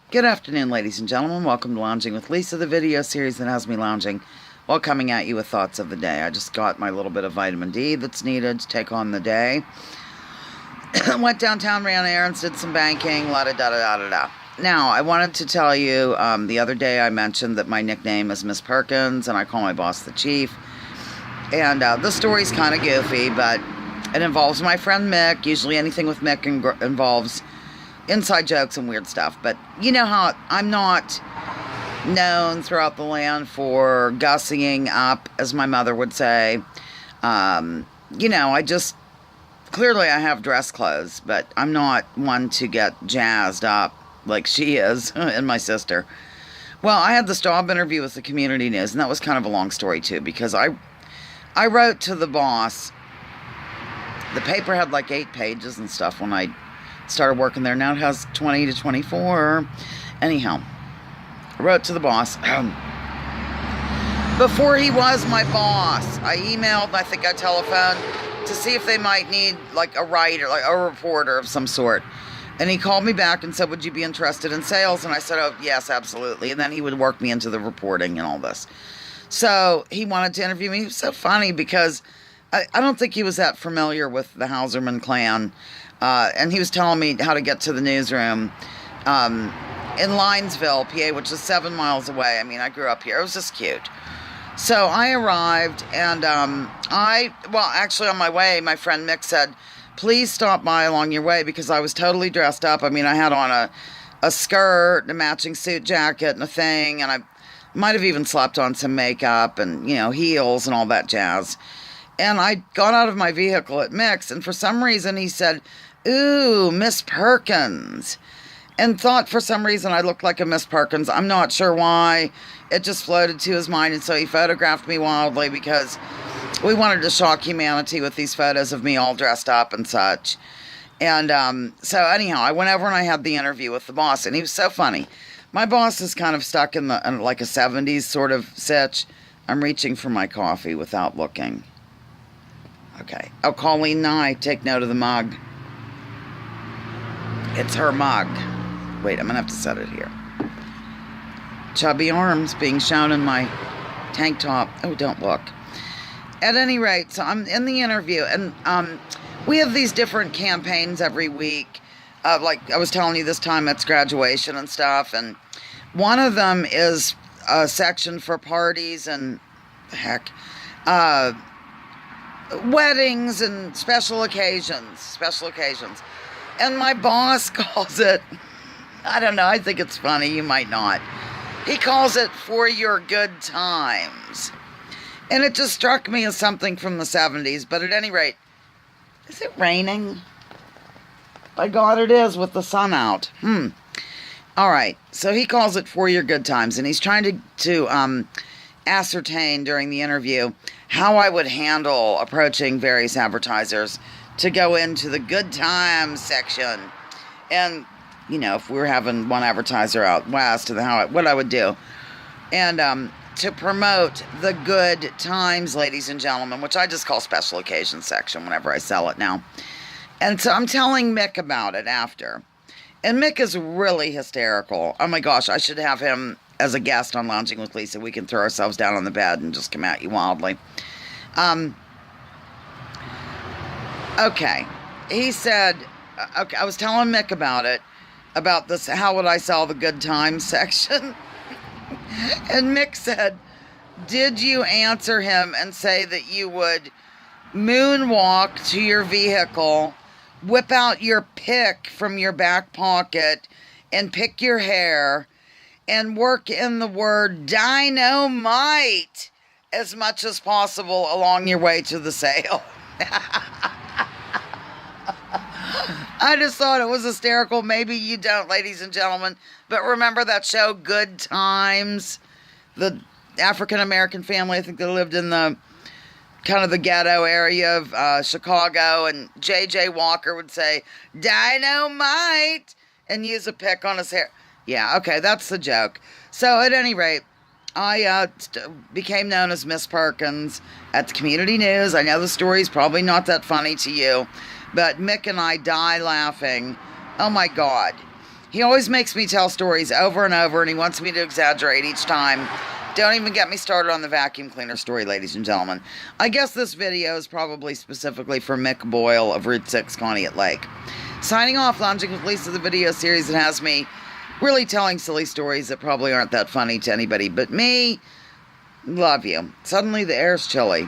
Good afternoon, ladies and gentlemen. Welcome to Lounging with Lisa, the video series that has me lounging while coming at you with thoughts of the day. I just got my little bit of vitamin D that's needed to take on the day. Went downtown, ran errands, did some banking, la-da-da-da-da-da. Now, I wanted to tell you, the other day I mentioned that my nickname is Miss Perkins, and I call my boss the Chief. And the story's kind of goofy, but it involves my friend Mick. Usually anything with Mick involves inside jokes and weird stuff. But you know how I'm not known throughout the land for gussying up, as my mother would say. I just, clearly I have dress clothes, but I'm not one to get jazzed up like she is and my sister. Well, I had this job interview with the Community News, and that was kind of a long story too, because I wrote to the boss. The paper had like 8 pages and stuff when I started working there. Now it has 20 to 24. Anyhow, I wrote to the boss. Before he was my boss, I emailed, I think I telephoned, to see if they might need like a writer, like a reporter of some sort. And he called me back and said, would you be interested in sales? And I said, oh, yes, absolutely. And then he would work me into the reporting and all this. So he wanted to interview me. He was so funny because I don't think he was that familiar with the Hauserman clan. And he was telling me how to get to the newsroom in Linesville, PA, which is 7 miles away. I mean, I grew up here. It was just cute. So I arrived, and actually on my way, my friend Mick said, please stop by along your way, because I was totally dressed up. I mean, I had on a skirt, a matching suit jacket, and a thing, and I might have even slapped on some makeup and, heels and all that jazz. And I got out of my vehicle at Mick's, and for some reason he said, ooh, Miss Perkins, and thought for some reason I looked like a Miss Perkins. I'm not sure why. It just floated to his mind, and so he photographed me wildly because we wanted to shock humanity with these photos of me all dressed up and such. And so anyhow, I went over and I had the interview with the boss, and he was so funny. My boss is kind of stuck in like a 70s sort of sitch. I'm reaching for my coffee without looking. Okay. Oh, Colleen Nye, take note of the mug. It's her mug. Wait, I'm going to have to set it here. Chubby arms being shown in my tank top. Oh, don't look. At any rate, so I'm in the interview, and we have these different campaigns every week. Like I was telling you, this time it's graduation and stuff, and one of them is a section for parties and, weddings and special occasions. And my boss calls it, I don't know, I think it's funny, you might not. He calls it For Your Good Times. And it just struck me as something from the 70s, but at any rate, is it raining? By God, it is, with the sun out. All right, so he calls it For Your Good Times, and he's trying to ascertain during the interview how I would handle approaching various advertisers to go into the good times section. And, if we were having one advertiser out west, what I would do. And to promote the good times, ladies and gentlemen, which I just call special occasion section whenever I sell it now. And so I'm telling Mick about it after. And Mick is really hysterical. Oh my gosh, I should have him as a guest on Lounging with Lisa. We can throw ourselves down on the bed and just come at you wildly. Okay. He said, I was telling Mick about this, how would I sell the good times section? And Mick said, did you answer him and say that you would moonwalk to your vehicle, whip out your pick from your back pocket, and pick your hair, and work in the word dynamite as much as possible along your way to the sale? I just thought it was hysterical. Maybe you don't, ladies and gentlemen, but remember that show Good Times? The African-American family, I think they lived in the kind of the ghetto area of Chicago, and J.J. Walker would say, dynamite, and use a pick on his hair. Yeah, okay, that's the joke. So at any rate, I became known as Miss Perkins at the Community News. I know the story's probably not that funny to you, but Mick and I die laughing. Oh my God. He always makes me tell stories over and over, and he wants me to exaggerate each time. Don't even get me started on the vacuum cleaner story, ladies and gentlemen. I guess this video is probably specifically for Mick Boyle of Route 6 Conneaut Lake. Signing off, launching at least of the video series that has me really telling silly stories that probably aren't that funny to anybody but me. Love you. Suddenly the air's chilly.